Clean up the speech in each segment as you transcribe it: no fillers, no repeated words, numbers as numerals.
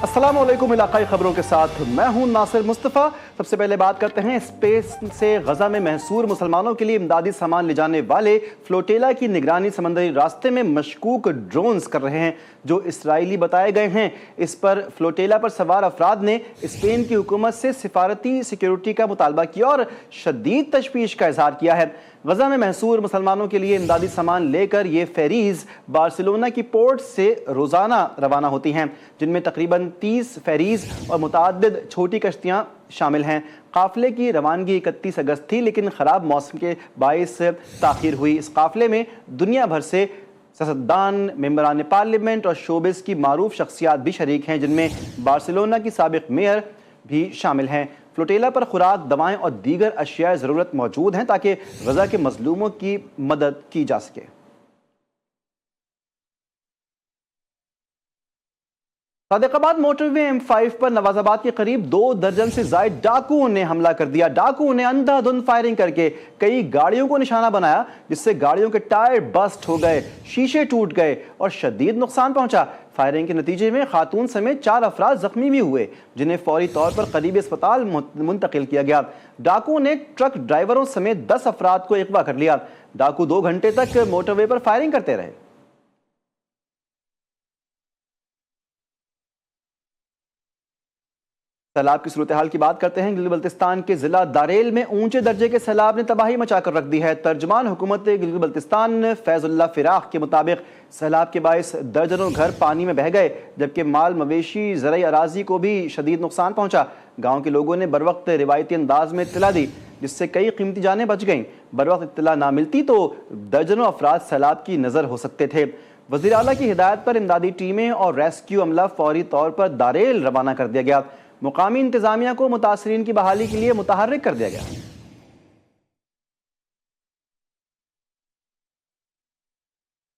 अस्सलाम वालेकुम, इलाकाई खबरों के साथ मैं हूं नासिर मुस्तफ़ा। सबसे पहले बात करते हैं स्पेस से। गजा में महसूर मुसलमानों के लिए इमदादी सामान ले जाने वाले फ्लोटेला की निगरानी समंदरी रास्ते में मशकूक ड्रोन्स कर रहे हैं जो इसराइली बताए गए हैं। इस पर फ्लोटेला पर सवार अफराद ने स्पेन की हुकूमत से सिफारती सिक्योरिटी का मुतालबा किया और शदीद तशवीश का इजहार किया है। गजा में महसूर मुसलमानों के लिए इमदादी सामान लेकर ये फेरीज बार्सिलोना की पोर्ट से रोज़ाना रवाना होती हैं, जिनमें तकरीबन 30 फेरीज और मुतअद्दिद छोटी कश्तियाँ शामिल हैं। काफ़िले की रवानगी 31 अगस्त थी, लेकिन ख़राब मौसम के बाइस ताख़ीर हुई। इस काफ़िले में दुनिया भर से सियासतदान, मेंबरान पार्लियामेंट और शोबिस की मारूफ शख्सियात भी शरीक हैं, जिनमें बार्सिलोना की साबिक मेयर भी शामिल हैं। फ्लोटेला पर खुराक, दवाएं और दीगर अशियाए ज़रूरत मौजूद हैं ताकि गजा के मजलूमों की मदद की जा सके। सादिकाबाद मोटरवे M5 पर नवाजाबाद के करीब 2 दर्जन से जायद डाकुओं ने हमला कर दिया। डाकुओं ने अंधाधुंध फायरिंग करके कई गाड़ियों को निशाना बनाया, जिससे गाड़ियों के टायर बस्ट हो गए, शीशे टूट गए और शदीद नुकसान पहुंचा। फायरिंग के नतीजे में खातून समेत 4 अफराद जख्मी भी हुए, जिन्हें फौरी तौर पर करीबी अस्पताल मुंतकिल किया गया। डाकुओं ने ट्रक ड्राइवरों समेत 10 अफराद को अगवा कर लिया। डाकू 2 घंटे तक मोटरवे पर फायरिंग करते रहे। सैलाब की सूरत हाल की बात करते हैं। गिलगित बल्तिस्तान के जिला दारेल में ऊंचे दर्जे के सैलाब ने तबाही मचाकर रख दी है। तर्जमान हुकूमत गिलगित बल्तिस्तान फैजुल्लाह फिराक के मुताबिक सैलाब के बायस दर्जनों घर पानी में बह गए, जबकि माल मवेशी ज़रई अराजी को भी शदीद नुकसान पहुंचा। गाँव के लोगों ने बर वक्त रिवायती अंदाज में इत्तला दी, जिससे कई कीमती जानें बच गईं। बर वक्त इत्तला ना मिलती तो दर्जनों अफराद सैलाब की नज़र हो सकते थे। वज़ीर आला की हिदायत पर इमदादी टीमें और रेस्क्यू अमला फौरी तौर पर दारेल रवाना कर दिया गया। मुकामी इंतजामिया को मुतासरीन की बहाली के लिए मुतहर्रिक कर दिया गया।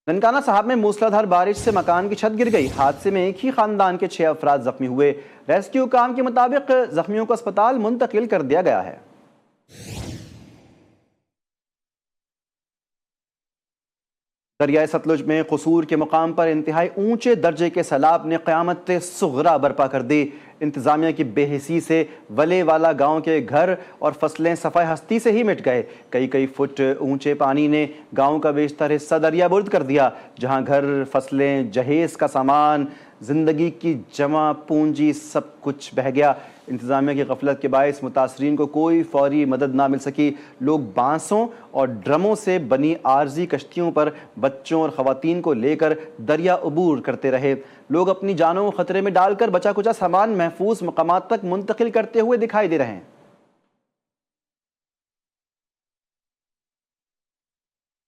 ननकाना साहब में मूसलाधार बारिश से मकान की छत गिर गई। हादसे में एक ही खानदान के 6 अफराद जख्मी हुए। रेस्क्यू काम के मुताबिक जख्मियों को अस्पताल मुंतकिल कर दिया गया है। दरियाए सतलुज में कसूर के मुकाम पर इंतहाई ऊंचे दर्जे के सैलाब ने क़यामत सुग़रा बर्पा कर दी। इंतज़ामिया की बेहिसी से वले वाला गाँव के घर और फसलें सफ़ाई हस्ती से ही मिट गए। कई फुट ऊंचे पानी ने गाँव का बेशतर हिस्सा दरिया बुर्द कर दिया, जहाँ घर, फसलें, जहेज़ का सामान, ज़िंदगी की जमा पूंजी सब कुछ बह गया। इंतज़ामिया की गफलत के बायस मुतासरीन को कोई फौरी मदद ना मिल सकी। लोग बांसों और ड्रमों से बनी आर्जी कश्तियों पर बच्चों और ख़वातीन को लेकर दरिया अबूर करते रहे। लोग अपनी जानों को खतरे में डालकर बचा कुचा सामान महफूज मकामात तक मुंतकिल करते हुए दिखाई दे रहे हैं।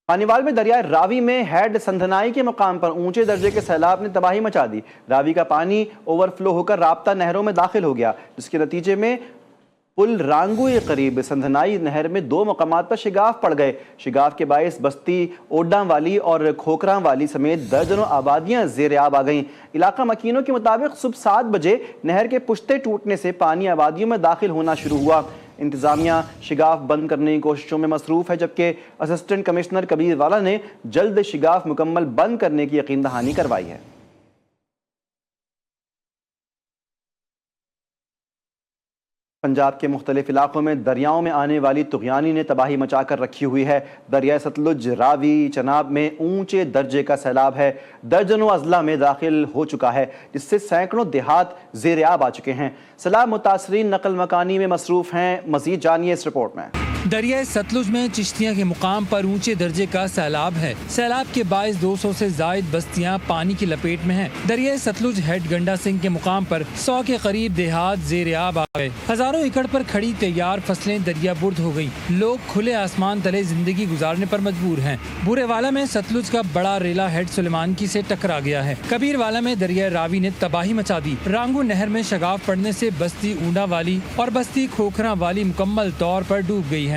खानीवाल में दरिया रावी में हेड संधनाई के मुकाम पर ऊंचे दर्जे के सैलाब ने तबाही मचा दी। रावी का पानी ओवरफ्लो होकर राब्ता नहरों में दाखिल हो गया, जिसके नतीजे में पुल रांगू के करीब संधनाई नहर में 2 मकामात पर शिगाफ पड़ गए। शिगाफ के बायस बस्ती ओडा वाली और खोखरा वाली समेत दर्जनों आबादियां ज़ेर आब आ गईं। इलाका मकीनों के मुताबिक सुबह 7 बजे नहर के पुश्ते टूटने से पानी आबादियों में दाखिल होना शुरू हुआ। इंतज़ामिया शिगाफ बंद करने की कोशिशों में मसरूफ़ है, जबकि असिस्टेंट कमिश्नर कबीर वाला ने जल्द शिगाफ मुकम्मल बंद करने की यकीन दहानी करवाई है। पंजाब के मुख्तलिफ इलाकों में दरियाओं में आने वाली तुग़यानी ने तबाही मचा कर रखी हुई है। दरिया सतलुज, रावी, चनाब में ऊंचे दर्जे का सैलाब है। दर्जनों अजला में दाखिल हो चुका है, जिससे सैकड़ों देहात ज़ेर आब आ चुके हैं। सैलाब मुतासरीन नकल मकानी में मसरूफ़ हैं। मज़ीद जानिए इस रिपोर्ट में। दरिया सतलुज में चिश्तियाँ के मुकाम पर ऊंचे दर्जे का सैलाब है। सैलाब के बायस 200 से जायद बस्तियाँ पानी की लपेट में हैं। दरिया सतलुज हेड गंडा सिंह के मुकाम पर 100 के करीब देहात ज़ेर आब आ गए। हजारों एकड़ पर खड़ी तैयार फसलें दरिया बुर्द हो गयी। लोग खुले आसमान तले जिंदगी गुजारने पर मजबूर हैं। बुरेवाला में सतलुज का बड़ा रेला हेड सुलेमानकी से टकरा गया है। कबीरवाला में दरिया रावी ने तबाही मचा दी। रांगू नहर में शगाफ पड़ने से बस्ती ऊंडा वाली और बस्ती खोखरा वाली मुकम्मल तौर पर डूब गई है।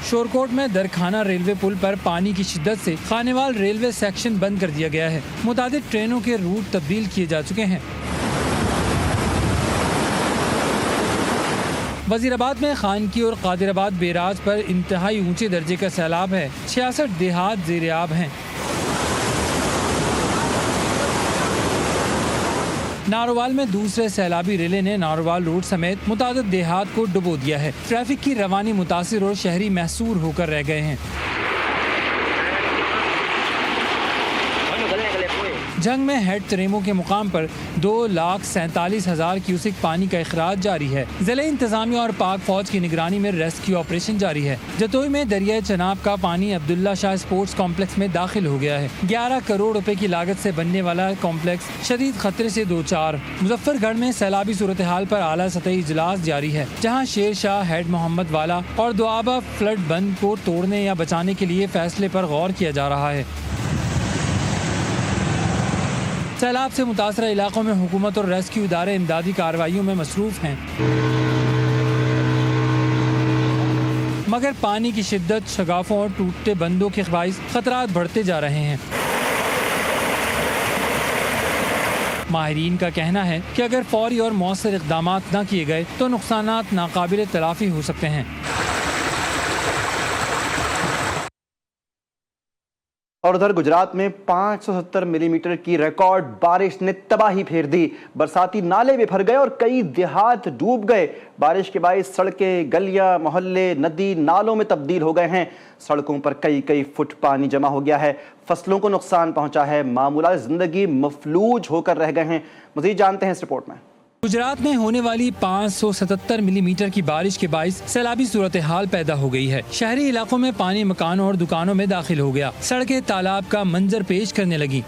शोरकोट में दरखाना रेलवे पुल पर पानी की शिद्दत से खानेवाल रेलवे सेक्शन बंद कर दिया गया है। मुतादिद ट्रेनों के रूट तब्दील किए जा चुके हैं। वजीराबाद में खानकी और कादिराबाद बैराज पर इंतहाई ऊंचे दर्जे का सैलाब है। 66 देहात ज़ेर आब हैं। नारोवाल में दूसरे सैलाबी रेले ने नारोवाल रोड समेत मुतादिद देहात को डुबो दिया है। ट्रैफिक की रवानी मुतासिर और शहरी महसूर होकर रह गए हैं। जंग में हेड तरेमो के मुकाम पर 2,47,000 क्यूसिक पानी का इखराज जारी है। जिले इंतजामिया और पाक फौज की निगरानी में रेस्क्यू ऑपरेशन जारी है। जतोई में दरिया चनाब का पानी अब्दुल्ला शाह स्पोर्ट्स कॉम्प्लेक्स में दाखिल हो गया है। 11 करोड़ रुपए की लागत से बनने वाला कॉम्प्लेक्स शदीद खतरे से दो चार। मुजफ्फरगढ़ में सैलाबी सूरत हाल पर आला सतही इजलास जारी है, जहाँ शेर शाह, हेड मोहम्मद वाला और दुआबा फ्लड बंद को तोड़ने या बचाने के लिए फैसले पर गौर किया जा रहा है। सैलाब से मुतासरा इलाकों में हुकूमत और रेस्क्यू इदारे इमदादी कार्रवाइयों में मसरूफ हैं, मगर पानी की शिद्दत, शगाफों और टूटते बंदों के बाइस खतरात बढ़ते जा रहे हैं। माहिरीन का कहना है कि अगर फौरी और मौसर इक़दाम न किए गए तो नुकसानात नाकाबिल तलाफी हो सकते हैं। और उधर गुजरात में 570 मिलीमीटर की रिकॉर्ड बारिश ने तबाही फेर दी। बरसाती नाले बिफर गए और कई देहात डूब गए। बारिश के बायस सड़कें, गलियां, मोहल्ले, नदी नालों में तब्दील हो गए हैं। सड़कों पर कई कई फुट पानी जमा हो गया है। फसलों को नुकसान पहुंचा है। मामूला जिंदगी मफलूज होकर रह गए हैं। मजीद जानते हैं इस रिपोर्ट में। गुजरात में होने वाली 577 मिलीमीटर की बारिश के बाइस सैलाबी सूरत हाल पैदा हो गई है। शहरी इलाकों में पानी मकानों और दुकानों में दाखिल हो गया। सड़कें तालाब का मंजर पेश करने लगी।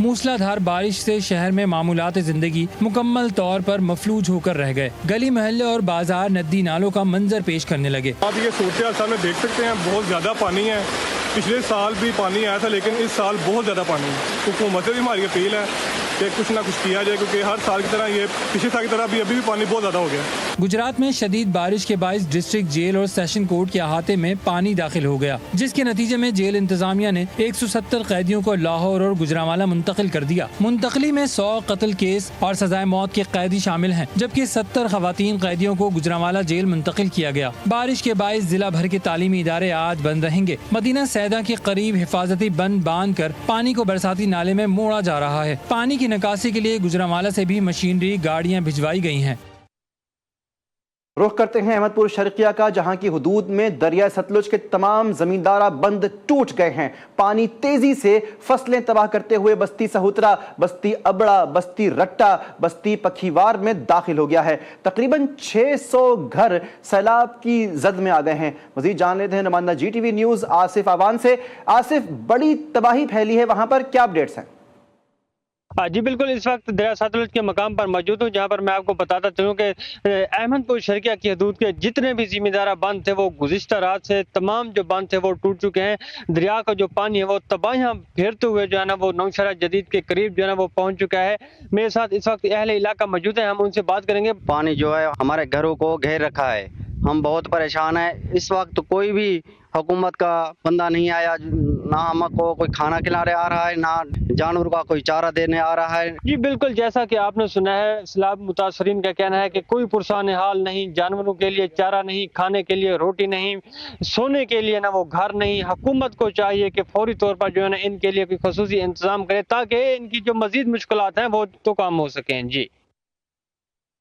मूसलाधार बारिश से शहर में मामूलात जिंदगी मुकम्मल तौर पर मफलूज होकर रह गए। गली मोहल्ले और बाजार, नदी नालों का मंजर पेश करने लगे। आप ये सूरत सामने देख सकते हैं, बहुत ज्यादा पानी है। पिछले साल भी पानी आया था, लेकिन इस साल बहुत ज़्यादा पानी है। हुकूमत से भी हमारी अपील है कि कुछ ना कुछ किया जाए, क्योंकि हर साल की तरह ये पिछले साल की तरह भी अभी भी पानी बहुत ज़्यादा हो गया। गुजरात में शदीद बारिश के बायस डिस्ट्रिक्ट जेल और सेशन कोर्ट के अहाते में पानी दाखिल हो गया, जिसके नतीजे में जेल इंतजामिया ने 170 कैदियों को लाहौर और गुजरांवाला मुंतकिल कर दिया। मुंतकली में 100 कत्ल केस और सजाए मौत के कैदी शामिल हैं, जबकि 70 खवातीन कैदियों को गुजरांवाला जेल मुंतकिल किया गया। बारिश के बायस जिला भर के तालीमी इदारे आज बंद रहेंगे। मदीना सैदा के करीब हिफाजती बंद बांध कर पानी को बरसाती नाले में मोड़ा जा रहा है। पानी की निकासी के लिए गुजरांवाला से भी मशीनरी गाड़ियां भिजवाई गई हैं। रुख करते हैं अहमदपुर शर्किया का, जहां की हुदूद में दरिया सतलुज के तमाम जमींदारा बंद टूट गए हैं। पानी तेजी से फसलें तबाह करते हुए बस्ती सहुतरा, बस्ती अबड़ा, बस्ती रट्टा, बस्ती पखीवार में दाखिल हो गया है। तकरीबन 600 घर सैलाब की जद में आ गए हैं। मजीद जान लेते हैं नुमाइंदा GTV न्यूज आसिफ आवान से। आसिफ, बड़ी तबाही फैली है, वहां पर क्या अपडेट्स हैं? जी बिल्कुल, इस वक्त दरिया सतलुज के मकाम पर मौजूद हूँ, जहाँ पर मैं आपको बताता चलूँ कि अहमदपुर शर्किया की हदूद के जितने भी जिम्मेदार बांध थे वो गुज़िश्ता रात से तमाम जो बांध थे वो टूट चुके हैं। दरिया का जो पानी है वो तबाहियाँ फेरते हुए जो है ना वो नौशहरा जदीद के करीब जो है ना वो पहुँच चुका है। मेरे साथ इस वक्त अहले इलाका मौजूद है, हम उनसे बात करेंगे। पानी जो है हमारे घरों को घेर रखा है, हम बहुत परेशान हैं। इस वक्त कोई भी हुकूमत का बंदा नहीं आया, ना हमको कोई खाना खिलाने आ रहा है, ना जानवर का कोई चारा देने आ रहा है। जी बिल्कुल, जैसा कि आपने सुना है, सैलाब मुतासरीन का कहना है कि कोई पुरसान हाल नहीं, जानवरों के लिए चारा नहीं, खाने के लिए रोटी नहीं, सोने के लिए ना वो घर नहीं। हुकूमत को चाहिए कि फौरी तौर पर जो है ना इनके लिए कोई खसूसी इंतजाम करे, ताकि इनकी जो मजीद मुश्किलात हैं वो तो कम हो सकें। जी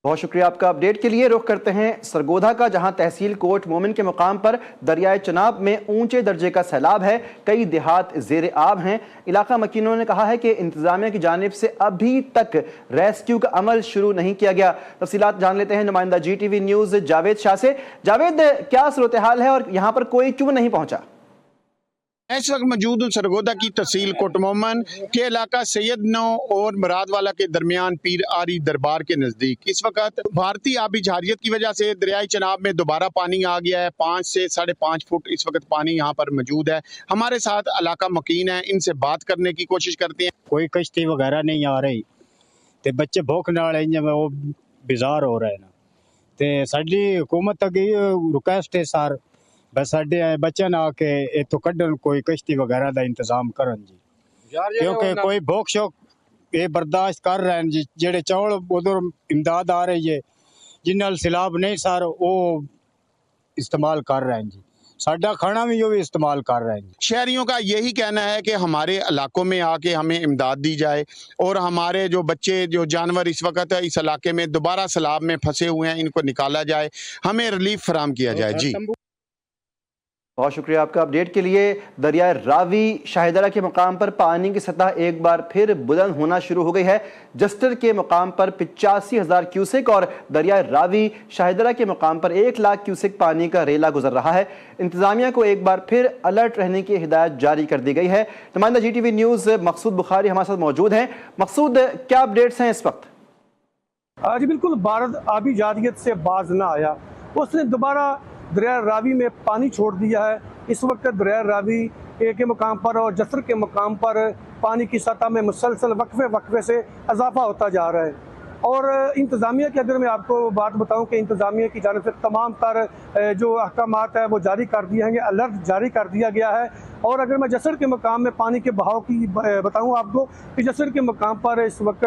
बहुत शुक्रिया आपका अपडेट के लिए। रुख करते हैं सरगोधा का, जहां तहसील कोट मोमिन के मुकाम पर दरियाए चनाब में ऊंचे दर्जे का सैलाब है। कई देहात जेर आब हैं। इलाका मकीनों ने कहा है कि इंतजामिया की जानिब से अभी तक रेस्क्यू का अमल शुरू नहीं किया गया। तफसीलात जान लेते हैं नुमाइंदा GTV न्यूज जावेद शाह से। जावेद, क्या सूरत हाल है और यहाँ पर कोई क्यों नहीं पहुंचा? इस वक्त मौजूद हूँ सरगोदा की तहसील कोटमोमन के इलाका सैयद नौ और मुरादवाला के दरमियान पीर आरी दरबार के नजदीक। इस वक्त भारतीय आबी जारियत की वजह से दरियाई चनाब में दोबारा पानी आ गया है। 5 से 5.5 फुट इस वक्त पानी यहाँ पर मौजूद है। हमारे साथ इलाका मकीन है, इनसे बात करने की कोशिश करते हैं। कोई कश्ती वगैरह नहीं आ रही ते बच्चे भूख नाल वो बेजार हो रहे हैं ते साडी हुकूमत अगे रिक्वेस्ट है सर, बस साडे बच्चे ना के इतों कड्ढन, कोई कश्ती वगैरह का इंतजाम करन जी, क्योंकि कोई भूख शौक ये बर्दाश्त कर रहे हैं जी। जेड़े चौल उधर इमदाद आ रही है, जिन्हां सैलाब नहीं सर वो इस्तेमाल कर रहे हैं जी। साडा खाना भी जो भी इस्तेमाल कर रहे हैं। शहरियों का यही कहना है कि हमारे इलाकों में आके हमें इमदाद दी जाए और हमारे जो बच्चे जो जानवर इस वक्त इस इलाके में दोबारा सैलाब में फंसे हुए हैं इनको निकाला जाए, हमें रिलीफ फराहम किया जाए। जी बहुत शुक्रिया आपका अपडेट के लिए। दरियाए रावी शाहिदरा के मुकाम पर पानी की सतह एक बार फिर बुलंद होना शुरू हो गई है। जस्टर के मुकाम पर 85,000 क्यूसेक और दरियाए रावी शाहिदरा के मुकाम पर 1 लाख क्यूसेक पानी का रेला गुजर रहा है। इंतजामिया को एक बार फिर अलर्ट रहने की हिदायत जारी कर दी गई है। नुमाइंदा GTV न्यूज़ मकसूद बुखारी हमारे साथ मौजूद हैं। मकसूद, क्या अपडेट्स हैं इस वक्त? जी बिल्कुल, भारत आबी जारियत से बाज ना आया, उसने दोबारा दरिया रावी में पानी छोड़ दिया है। इस वक्त दरिया रावी के मुकाम पर और जसर के मुकाम पर पानी की सतह में मुसलसल वक्फे से इजाफा होता जा रहा है। और इंतज़ामिया की अगर मैं आपको बात बताऊं कि इंतज़ामिया की जानिब से तमाम तर जो अहकामात है वो जारी कर दिए हैं, अलर्ट जारी कर दिया गया है। और अगर मैं जसर के मकाम में पानी के बहाव की बताऊं आपको कि जसर के मकाम पर इस वक्त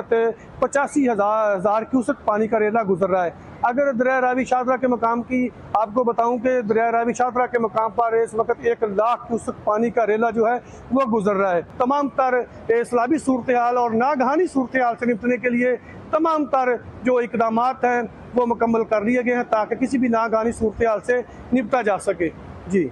85,000 क्यूसेक पानी का रेला गुजर रहा है। अगर दरिया रावी शाहदरा के मकाम की आपको बताऊं कि दरिया रावी शाहदरा के मकाम पर इस वक्त 1 लाख क्यूसेक पानी का रेला जो है वो गुजर रहा है। तमाम तर सैलाबी सूरत हाल और नागहानी सूरत हाल से निपटने के लिए तमाम तर जो इकदामात हैं वो मुकम्मल कर लिए गए हैं ताकि किसी भी नागहानी सूरत हाल से निपटा जा सके। जी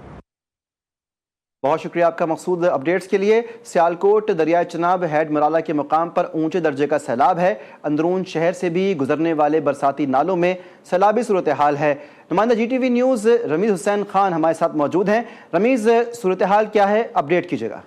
बहुत शुक्रिया आपका मकसूद अपडेट्स के लिए। सियालकोट दरियाए चनाब हैड मराला के मुकाम पर ऊंचे दर्जे का सैलाब है। अंदरून शहर से भी गुजरने वाले बरसाती नालों में सैलाबी सूरत हाल है। नुमाइंदा GTV न्यूज़ रमीज़ हुसैन खान हमारे साथ मौजूद हैं। रमीज़, सूरत हाल क्या है, अपडेट कीजिएगा।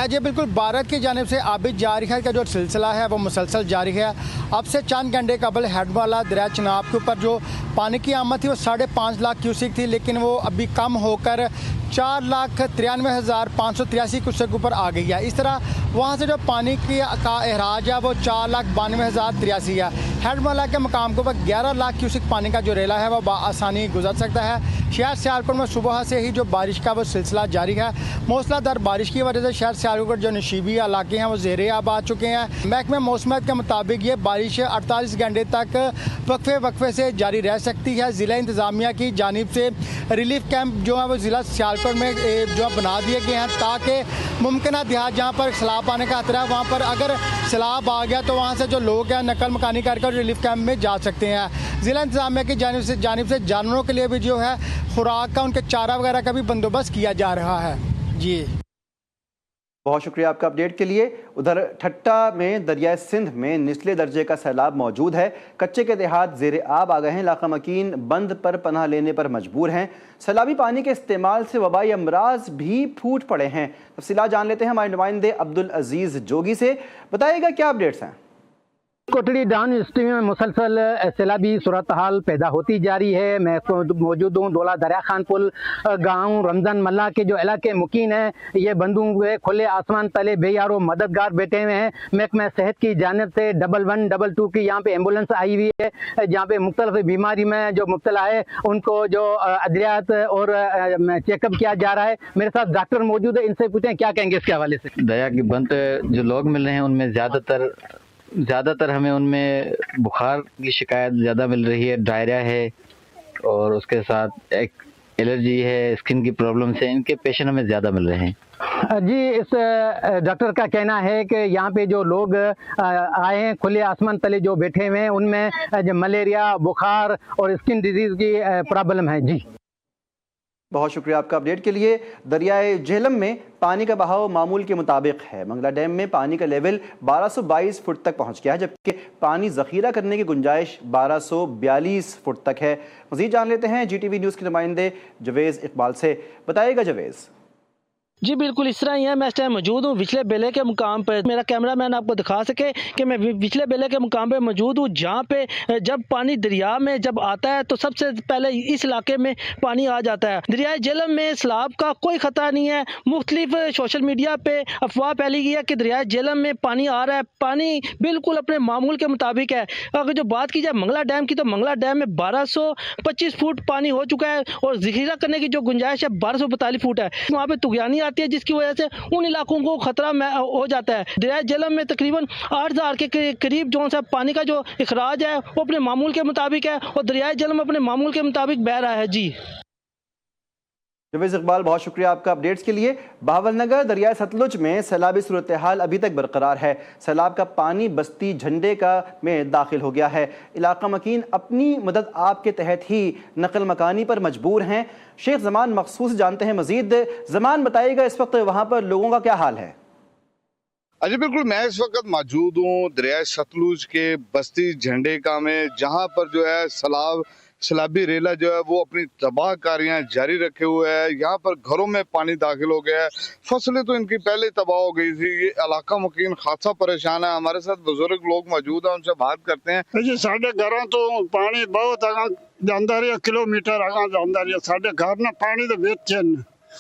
जी बिल्कुल, भारत की जानिब से आबिद जारी है का जो सिलसिला है वो मुसलसल जारी है। अब से चंद घंटे कबल हेडवाला दरिया चनाब के ऊपर जो पानी की आमद थी वो 5.5 लाख क्यूसेक थी, लेकिन वो अभी कम होकर 4,93,583 क्यूसेक ऊपर आ गई है। इस तरह वहाँ से जो पानी का अहराज है वो 4,92,083 है। हेडवाला के मकाम के ऊपर 11 लाख क्यूसेक पानी का जो रेला है वो बआसानी गुजर सकता है। शहर सियालकोट में सुबह से ही जो बारिश का वो सिलसिला जारी है। मूसलाधार बारिश की वजह से शहर सियालकोट जो नशीबी इलाके हैं वो ज़ेरे आब आ चुके हैं। महकमे मौसमियात के मुताबिक ये बारिश 48 घंटे तक वक्फे से जारी रह सकती है। ज़िला इंतज़ामिया की जानिब से रिलीफ कैंप जो है वो ज़िला सियालकोट में जो है बना दिए गए हैं ताकि मुमकिन देहात जहाँ पर सैलाब आने का खतरा है वहाँ पर अगर सैलाब आ गया तो वहाँ से जो लोग हैं नकल मकानी करके रिलीफ कैंप में जा सकते हैं। ज़िला इंतज़ामिया की जानिब से जानवरों के लिए भी जो है खुराक का, उनके चारा वगैरह का भी बंदोबस्त किया जा रहा है। जी बहुत शुक्रिया आपका अपडेट के लिए। उधर ठट्टा में दरियाए सिंध में निचले दर्जे का सैलाब मौजूद है। कच्चे के देहात ज़ेरे आब आ गए हैं। इलाका मकीन बंद पर पनाह लेने पर मजबूर हैं। सैलाबी पानी के इस्तेमाल से वबाई अमराज भी फूट पड़े हैं। तफसीलात जान लेते हैं हमारे नुमाइंदे अब्दुल अजीज़ जोगी से। बताइएगा क्या अपडेट्स हैं। कोटली डाउन यूनिवर्सिटी में मुसलसल सैलाबी सूरत हाल पैदा होती जा रही है। मैं मौजूद हूँ डोला दरिया खान पुल गाँव रमजान मल्ला के जो इलाके मुकीन हैं ये बंदू हुए खुले आसमान तले बेयारो मददगार बैठे हुए हैं। महकमा सेहत की जानिब से 1122 की यहाँ पे एम्बुलेंस आई हुई है जहाँ पे मुख्तलिफ बीमारी में जो मुब्तला है उनको जो अदलियात और चेकअप किया जा रहा है। मेरे साथ डॉक्टर मौजूद है, इनसे पूछें क्या कहेंगे इसके हवाले से। दया की बंद जो लोग मिल रहे हैं उनमें ज़्यादातर हमें उनमें बुखार की शिकायत ज़्यादा मिल रही है, डायरिया है और उसके साथ एक एलर्जी है, स्किन की प्रॉब्लम से इनके पेशेंट हमें ज़्यादा मिल रहे हैं। जी, इस डॉक्टर का कहना है कि यहाँ पे जो लोग आए हैं खुले आसमान तले जो बैठे हुए हैं उनमें जो मलेरिया, बुखार और स्किन डिजीज़ की प्रॉब्लम है। जी बहुत शुक्रिया आपका अपडेट के लिए। दरियाए झेलम में पानी का बहाव मामूल के मुताबिक है। मंगला डैम में पानी का लेवल 1222 फुट तक पहुंच गया है जबकि पानी जखीरा करने की गुंजाइश 1242 फुट तक है। मज़ीद जान लेते हैं GTV न्यूज़ के नुमाइंदे जवेज़ इकबाल से। बताइएगा जवेज़। जी बिल्कुल इस तरह ही है। मैं इस टाइम मौजूद हूँ विचले बेले के मुकाम पर। मेरा कैमरामैन आपको दिखा सके कि मैं विचले बेले के मुकाम पर मौजूद हूँ जहाँ पे जब पानी दरिया में जब आता है तो सबसे पहले इस इलाके में पानी आ जाता है। दरियाए झेलम में सैलाब का कोई ख़तरा नहीं है। मुख्तलिफ सोशल मीडिया पे अफवाह फैली गई है कि दरियाए झेलम में पानी आ रहा है। पानी बिल्कुल अपने मामूल के मुताबिक है। अगर जो बात की जाए मंगला डैम की तो मंगला डैम में 1225 फुट पानी हो चुका है और ज़खीरा करने की जो गुंजाइश है 1242 फुट है। वहाँ पर तुगयानी आती है जिसकी वजह से उन इलाकों को खतरा हो जाता है। दरिया झेलम में तकरीबन 8,000 के करीब जो सा पानी का जो इखराज है वो अपने मामूल के मुताबिक है और दरिया झेलम अपने मामूल के मुताबिक बह रहा है। जी जवेद इकबाल, बहुत शुक्रिया आपका अपडेट्स के लिए। बहावलनगर दरियाए सतलुज में सैलाबी सूरत हाल अभी तक बरकरार है। सैलाब का पानी बस्ती झंडे का में दाखिल हो गया है। इलाका मकीन अपनी मदद आपके तहत ही नकल मकानी पर मजबूर हैं। शेख जमान मखसूस जानते हैं मजीद। जमान, बताइएगा इस वक्त वहाँ पर लोगों का क्या हाल है? अजी बिल्कुल, मैं इस वक्त मौजूद हूँ दरिया सतलुज के बस्ती झंडे का में, जहाँ पर जो है सैलाबी रेला जो है वो अपनी तबाहकारियां जारी रखे हुए है। यहाँ पर घरों में पानी दाखिल हो गया है, फसलें तो इनकी पहले तबाह हो गई थी। ये इलाका मुकीन खासा परेशान है। हमारे साथ बुजुर्ग लोग मौजूद हैं, उनसे बात करते हैं। जी, साढ़े घर तो पानी बहुत अगा जाता रहा, किलोमीटर अगा जाता रहा। साढ़े घर ना पानी तो बेच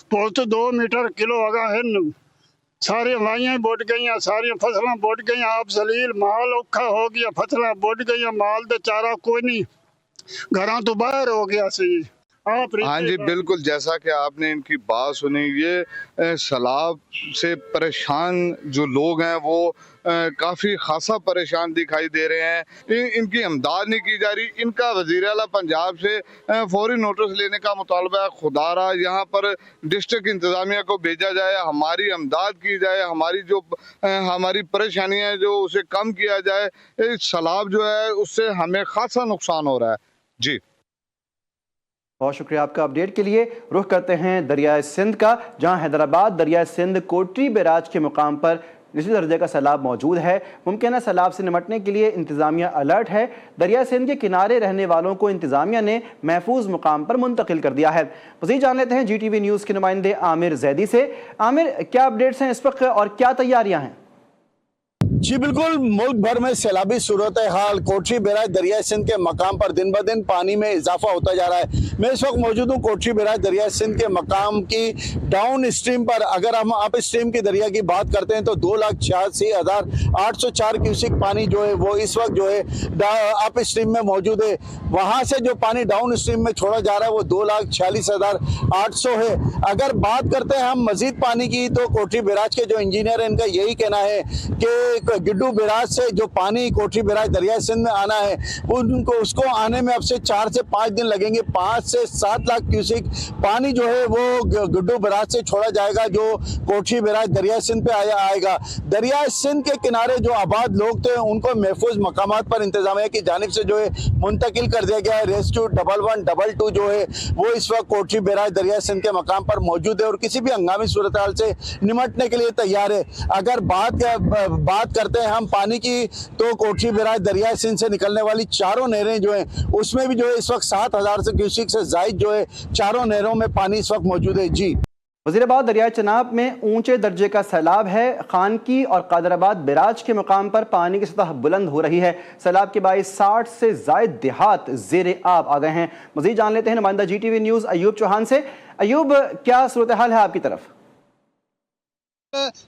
पहुंच 2 मीटर किलो अगा है। सारी वाइयां बुड़ गई, सारी फसलें बुड़ गई। आप जलील माल औखा हो गया, फसलें बुड़ गई, माल तो चारा कोई नहीं, घरों तो बाहर हो गया सी। हाँ जी बिल्कुल, जैसा कि आपने इनकी बात सुनी, ये सैलाब से परेशान जो लोग हैं वो काफ़ी खासा परेशान दिखाई दे रहे हैं। इनकी इमदाद नहीं की जा रही। इनका वज़ीर आला पंजाब से फौरी नोटिस लेने का मुतालबा है। खुदारा यहाँ पर डिस्ट्रिक्ट इंतज़ामिया को भेजा जाए, हमारी इमदाद की जाए, हमारी परेशानियाँ जो उसे कम किया जाए। सैलाब जो है उससे हमें खासा नुकसान हो रहा है। जी, बहुत शुक्रिया आपका अपडेट के लिए। रुख करते हैं दरियाए सिंध का, जहां हैदराबाद दरियाए सिंध कोटरी बैराज के मुकाम पर निचले दर्जे का सैलाब मौजूद है। मुमकिन सैलाब से निपटने के लिए इंतजामिया अलर्ट है। दरिया सिंध के किनारे रहने वालों को इंतजामिया ने महफूज मुकाम पर मुंतकिल कर दिया है। मज़ीद जान लेते हैं GTV न्यूज़ के नुमाइंदे आमिर जैदी से। आमिर, क्या अपडेट्स हैं इस वक्त और क्या तैयारियां हैं? जी बिल्कुल, मुल्क भर में सैलाबी सूरत हाल कोटरी बैराज दरिया सिंध के मकाम पर दिन ब दिन पानी में इजाफा होता जा रहा है। मैं इस वक्त मौजूद हूँ कोटरी बैराज दरिया सिंध के मकाम की डाउन स्ट्रीम पर। अगर हम अप स्ट्रीम की दरिया की बात करते हैं तो 2,86,804 क्यूसिक पानी जो है वो इस वक्त जो है अप स्ट्रीम में मौजूद है। वहाँ से जो पानी डाउन स्ट्रीम में छोड़ा जा रहा है वो 2,46,800 है। अगर बात करते हैं हम मजीद पानी की तो कोटरी बैराज के जो इंजीनियर हैं इनका यही कहना है कि गिड्डू बैराज से जो पानी कोटरी बैराज दरिया सिंध में आना है उसको आने में अब से 4 से 5 दिन लगेंगे। 5 से 7 लाख क्यूसिक पानी जो है वो गिड्डू बैराज से छोड़ा जाएगा, जो कोटरी बैराज दरिया सिंध पे आएगा। दरिया सिंध के किनारे जो आबाद लोग थे उनको महफूज मकामात पर इंतजामिया की जानिब से जो है मुंतकिल कर दिया गया है। रेस्क्यू 1112 जो है वो इस वक्त कोटरी बैराज दरिया सिंध के मकाम पर मौजूद है और किसी भी हंगामी सूरत हाल से निपटने के लिए तैयार है। अगर बात करते हैं हम पानी की तो कोटरी बैराज दरिया सिंध से निकलने वाली चारों नहरें जो हैं उसमें भी जो है इस वक्त 7,000 से क्यूसिक से जायद जो है चारों नहरों में पानी इस वक्त मौजूद है। जी, वज़ीराबाद दरियाए चनाब में ऊंचे दर्जे का सैलाब है। खानकी और कादराबाद बैराज के मुकाम पर पानी की सतह बुलंद हो रही है। सैलाब के बाइस 60 से जायद देहात ज़ेरे आब आ गए हैं। मज़ीद जान लेते हैं नुमाइंदा GTV न्यूज़ अयूब चौहान से। अयूब, क्या सूरत हाल है आपकी तरफ?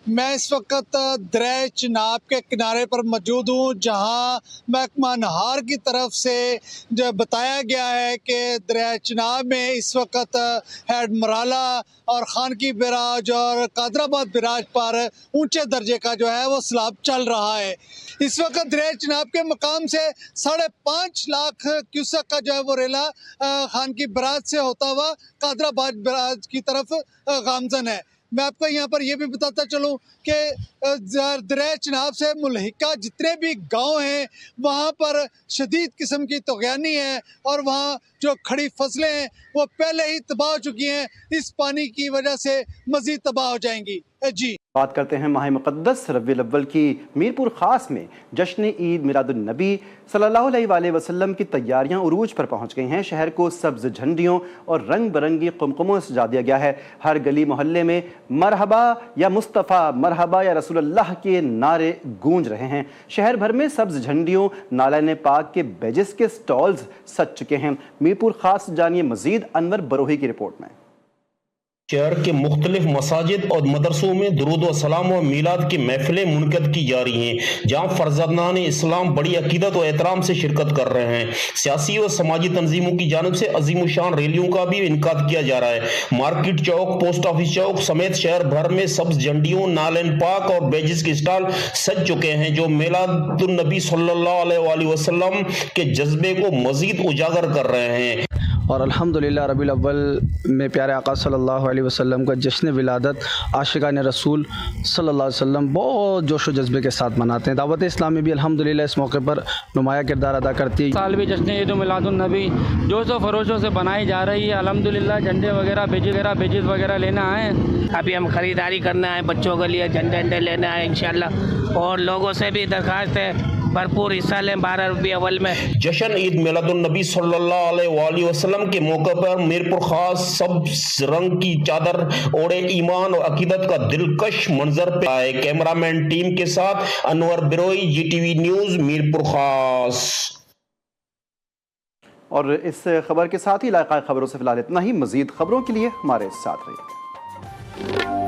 मैं इस वक्त दरिया चिनाब के किनारे पर मौजूद हूँ, जहाँ महकमा नहार की तरफ से जो बताया गया है कि दरिया चिनाब में इस वक्त हेड मराला और खानकी बैराज और कादराबाद बैराज पर ऊंचे दर्जे का जो है वो सैलाब चल रहा है। इस वक्त दरिया चिनाब के मकाम से 5.5 लाख क्यूसेक का जो है वो रेला खानकी बैराज से होता हुआ कादराबाद बैराज की तरफ गामजन है। मैं आपको यहाँ पर यह भी बताता चलूँ कि दरिया चिनाब से मुल्हिका जितने भी गांव हैं वहाँ पर शदीद किस्म की तुग़यानी है और वहाँ जो खड़ी फसलें हैं वो पहले ही तबाह हो चुकी हैं। इस पानी की वजह से मज़ीद तबाह हो जाएंगी। जी, बात करते हैं माह मुक़द्दस रबीउल अव्वल की मीरपुर ख़ास में जश्न ईद मिलादुन नबी सल्लल्लाहु अलैहि वसल्लम की तैयारियां उरूज पर पहुंच गई हैं। शहर को सब्ज़ झंडियों और रंग बिरंगी कुमकुमों से सजा दिया गया है। हर गली मोहल्ले में मरहबा या मुस्तफ़ा, मरहबा या रसूलुल्लाह के नारे गूंज रहे हैं। शहर भर में सब्ज़ झंडियों, नालान पाक के बैजेस के स्टॉल्स सज चुके हैं। मीरपुर ख़ास जानिए मज़ीद अनवर बरोही की रिपोर्ट में। शहर के मुख्तलिफ मसाजिद और मदरसों में दुरूद व सलाम और मीलाद की महफिलें मुनक़द की जा रही हैं, जहाँ फर्जंदान इस्लाम बड़ी अकीदत और एहतराम से शिरकत कर रहे हैं। सियासी और समाजी तंजीमों की जानिब से अजीमुशान रैलियों का भी इनकाद किया जा रहा है। मार्केट चौक, पोस्ट ऑफिस चौक समेत शहर भर में सब्ज़ झंडियों, नालन पाक और बैजेस के स्टॉल सज चुके हैं, जो मिलादुन नबी सल्लल्लाहु अलैहि वसल्लम के जज्बे को मजीद उजागर कर रहे हैं। और अल्हम्दुलिल्लाह रबीउल अव्वल में प्यारे आका सल्लल्लाहु अलैहि वसल्लम का जश्न विलादत आशिकान रसूल सल्लल्लाहु अलैहि वसल्लम बहुत जोश व जज्बे के साथ मनाते हैं। दावत इस्लामी भी अल्हम्दुलिल्लाह इस मौके पर नुमाया किरदार अदा करती है। साल भी जश्न ईद मिलादुन नबी जोशो फरोशों से बनाई जा रही है। अल्हम्दुलिल्लाह झंडे वगैरह बेजिस वगैरह लेना आए। अभी हम खरीदारी करने आए, बच्चों के लिए झंडे लेने आए इंशाल्लाह, और लोगों से भी दरख्वास्त है भरपूर हिस्सा लें 12 रबी अव्वल में। जश्न ईद मिलादुन नबी सल्लल्लाहु अलैहि वसल्लम के मौके पर मीरपुर खास सब रंग की चादर ओढ़े ईमान और अकीदत का दिलकश मंजर पे आए। कैमरामैन टीम के साथ अनवर बिरोई, GTV न्यूज, मीरपुर खास। और इस खबर के साथ ही लायका खबरों से फिलहाल इतना ही। मजीद खबरों के लिए हमारे साथ रहिए।